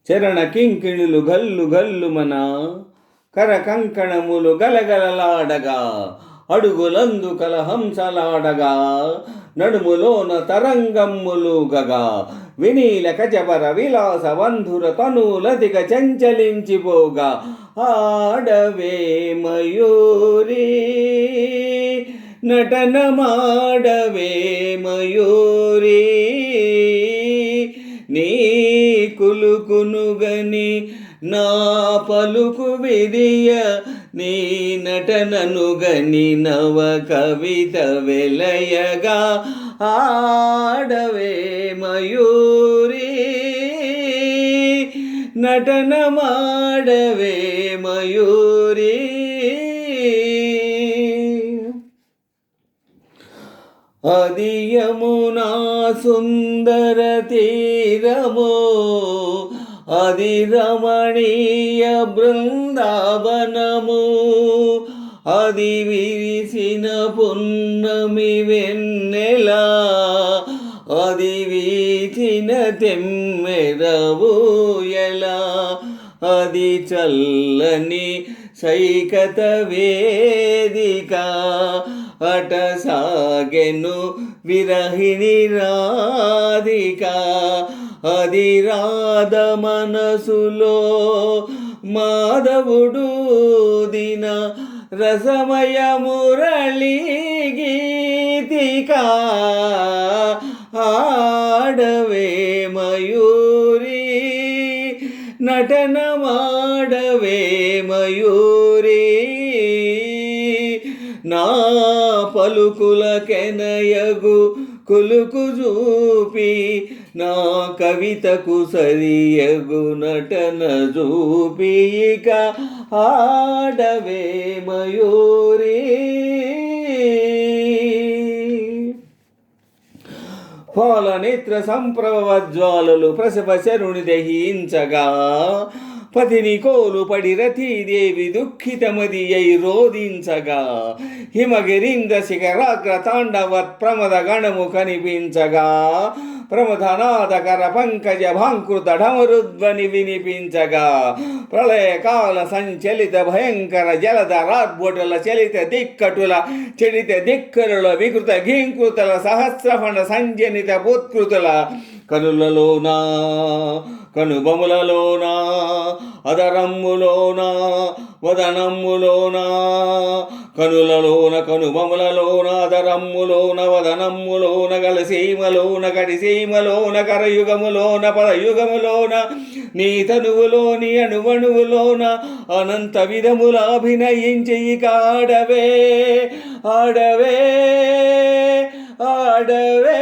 చరణ కింకిణులు గల్లు గల్లుమన కర కంకణములు గలగలలాడగా అడుగులందు కలహంసలాడగా నడుములోన తరంగమ్ములుగగా వినీల కజబర విలాస బంధుర తనులదిగ చంచలించిపోగా ఆడవే మయూరి నటనమాడవే మయూరి నీ కులుకునుగని నా పలుకు విరియ నీ నటననుగని నవ కవిత వెలయగా ఆడవే మయూరి నటనమాడవే మయూరి అది యమునా సుందర తీరమో అది రమణీయ బృందావనము అది విరిసిన పున్నమి వెన్నెలా అది వీచిన తెమ్మెరవూయలా అది చల్లని సైకత వేదిక అట సాగెను విరహిణి రాధిక అది రాధ మనసులో మాధవుడు దిన రసమయ మురళి గీతిక ఆడవే మయూరి నటనమాడవే మయూరి నా పలుకుల కెనయగు కులుకు చూపి నా కవితకు సరియగు నటన చూపి ఇక ఆడవే మయూరి పాలనేత్ర సంప్రవజ్వాలలు ప్రసవ శరుని దహించగా పతిని కోలు పడి రతీదేవి దుఃఖితమది అయి రోధించగా హిమగిరింద శిఖరాగ్ర తాండవత్ ప్రమద గణము కనిపించగా ప్రమథనాదకర పంకజ భాంకృత ఢమరుధ్వని వినిపించగా ప్రళయకాల సంచలిత భయంకర జలధ రాద్బొటల చలిత దిక్కటుల చలిత దిక్కరుల వికృత ఘీంకృతల సహస్రఫణ సంజనిత భూత్కృతుల కనులలోనా కనుబొమలలోనా అదరమ్ములోనా వదనమ్ములోనా కనులలోన కనుబొమలలోన అదరమ్ములోన వదనమ్ములోన గలసీమలోన కడిసీమలోన కరయుగములోన పదయుగములోన నీ తనువులోని అణువణువులోన అనంత విధముల అభినయించి ఇక ఆడవే ఆడవే ఆడవే